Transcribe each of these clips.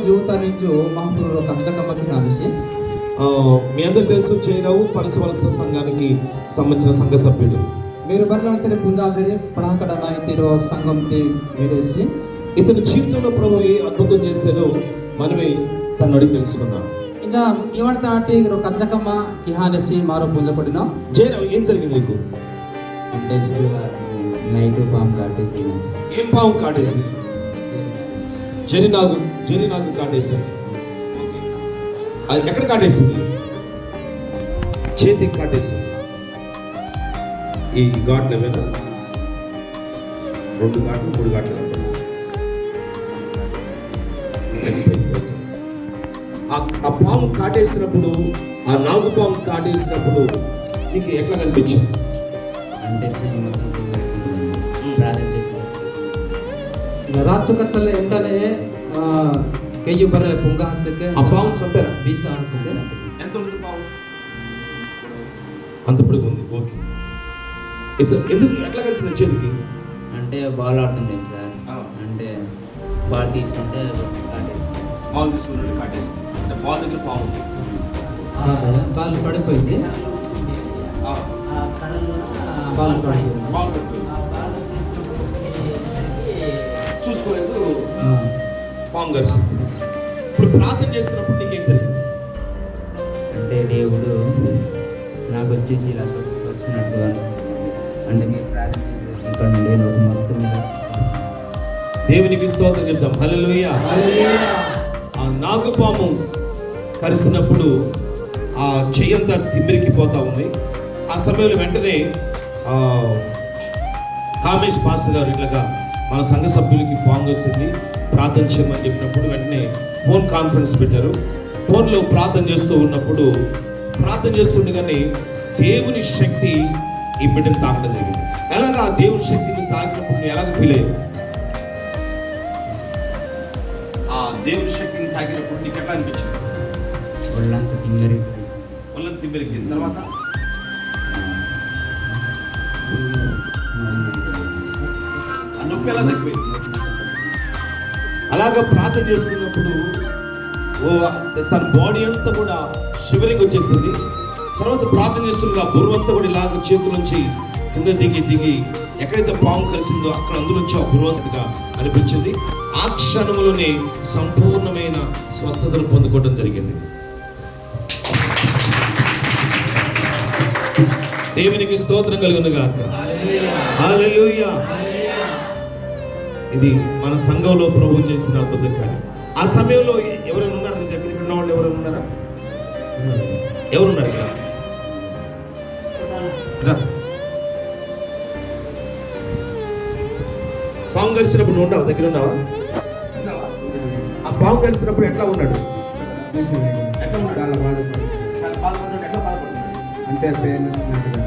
జీవితానికి మహాపురులో కంచకమ్మకి హానిసి మీ అందరూ తెలుసు చైరావు పరిసవలస సంఘానికి సంబంధించిన సంఘ సభ్యుడు. మీరు బర్లంటే పుంజాదిరి పడహకడ నాయతిరో సంఘంకి మీరేసి ఇతని జీవితంలో ప్రభు ఏ అద్భుతం చేశారో మనమే తను అడిగి తెలుసుకున్నాం. ఇంకా ఇవాళ ఆటి కంచకమ్మ కిహానేసి మారో పూజ పడిన జైరావు ఏం జరిగింది నీకు? అంటే నైట్ పాము కాటేసి. ఏం పాము కాటేసింది? జరినాగు కాటేసింది. అది ఎక్కడ కాటేసింది? చేతికి కాటేసింది. ఈ ఘాట్లు ఏమైనా 2 ఘాట్లు 3 ఘాట్లు ఆ పాము కాటేసినప్పుడు, ఆ నాగు పాము కాటేసినప్పుడు నీకు ఎట్లా కనిపించింది? అంటే మొత్తం ప్రార్థన చేసి రాజు కచ్చలే ఎంటనే ಕೆಯ್ಯು ಬರಲೆ ಪುಂಗ ಹಚ್ಚಕ್ಕೆ ఆ పాము చంపారా? ಬೀಸ ಹಚ್ಚಕ್ಕೆ ఎంత ఉంటుంది పాము? అంత పొడుగు ఉంది. ఓకే. ఎందుకు ఎట్లా కలిసింది చేతికి? అంటే బాల్ ఆడుతుంటాం సార్. అంటే బాల్ తీసుకుంటే బాల్ తీసుకుంటే కాటేసింది. అంటే బాల్ దగ్గర పాము ఉంది. బాల్ పడిపోయింది. బాల్ పడిపోయింది. చూసుకోలేదు, పాము కలిసింది. ఇప్పుడు ప్రార్థన చేస్తున్నప్పుడు నీకేం జరిగింది? అంటే దేవుడు నాకు వచ్చేసి ఇలా స్వస్థపరుచున్నట్టుగా, అంటే మీరు ప్రార్థన చేసి మొత్తం దేవునికి స్తోత్రం చెప్తాం. హల్లెలూయా. ఆ నాగుపాము కరిసినప్పుడు ఆ చెయ్యంతా తిమ్మిరికి పోతా ఉంది. ఆ సమయంలో వెంటనే కామేష్ పాస్టర్ గారు ఇట్లాగా మన సంఘ సభ్యులకి పాము కలిసింది, ప్రార్థన చేయమని చెప్పినప్పుడు వెంటనే ఫోన్ కాన్ఫరెన్స్ పెట్టారు. ఫోన్లో ప్రార్థన చేస్తూ ఉన్నప్పుడు, ప్రార్థన చేస్తుండగానే దేవుని శక్తి ఈ బిడ్డను తాకడం జరిగింది. ఎలాగా దేవుని శక్తిని తాకినప్పుడు నువ్వు ఎలాగ ఫీల్ అయ్యావు? ఆ దేవుని శక్తిని తాకినప్పుడు నీకు ఎట్లా అనిపించింది? ఒళ్ళంతా తిమ్మిరి. ఒళ్ళంతా తిమ్మిరికి తర్వాత ఆ నొప్పి ఎలా తగ్గిపోయింది? అలాగా ప్రార్థన చేస్తున్నప్పుడు తన బాడీ అంతా కూడా షివరింగ్ వచ్చేసింది. తర్వాత ప్రార్థన చేస్తున్న బుర్ర అంతా కూడా ఇలాగ చేతుల నుంచి కింద దిగి ఎక్కడైతే పాము కలిసిందో అక్కడ అందులోంచి ఆ బుర్రవంతుడిగా అనిపించింది. ఆ క్షణంలోనే సంపూర్ణమైన స్వస్థతను పొందుకోవడం జరిగింది. దేవునికి స్తోత్రం కలుగును గాక. హల్లెలూయా. ఇది మన సంఘంలో ప్రభు చేసిన అద్భుతం కార్యం. ఆ సమయంలో ఎవరైనా ఉన్నారు నీ దగ్గర? ఉన్న వాళ్ళు ఎవరైనా ఉన్నారా? ఎవరున్నారు ఇక్కడ? పాము కలిసినప్పుడు నువ్వు ఉండవా? దగ్గర ఉన్నావా? ఆ పాము కలిసినప్పుడు ఎట్లా ఉన్నాడు? చాలా బాధపడుతుంది. అంటే పెయిన్ వచ్చినట్టుగా,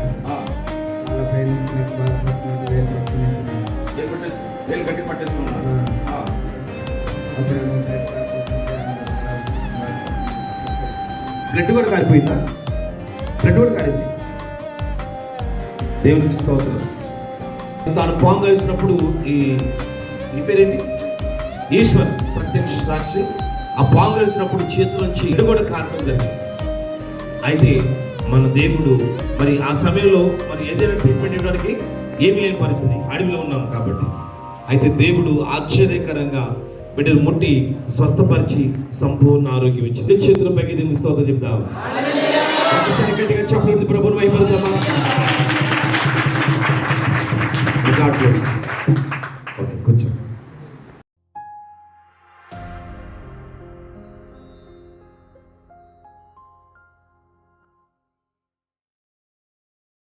చాలా పెయిన్ వచ్చినట్టు బాధపడుతున్నట్టు, వేలు గట్టి పట్టేసుకున్నాడు. బ్లడ్ కూడా కారిపోయిందా? బ్లడ్ కూడా కారింది. దేవునికి స్తోత్రం. తాను పాము కలిసినప్పుడు ఈ పేరేంటి? ఈశ్వర్ ప్రత్యక్ష సాక్షి. ఆ పాము కలిసినప్పుడు చేతులోంచి బ్లడ్ కూడా కారడం జరిగింది. అయితే మన దేవుడు మరి ఆ సమయంలో మరి ఏదైనా ట్రీట్మెంట్ ఇవ్వడానికి ఏమీ లేని పరిస్థితి, అడవిలో ఉన్నాం కాబట్టి. అయితే దేవుడు ఆశ్చర్యకరంగా బిడ్డను ముట్టి స్వస్థపరిచి సంపూర్ణ ఆరోగ్యం ఇచ్చింది. చేతుల పైకి దేవుని స్తోత్రం చెప్తాం.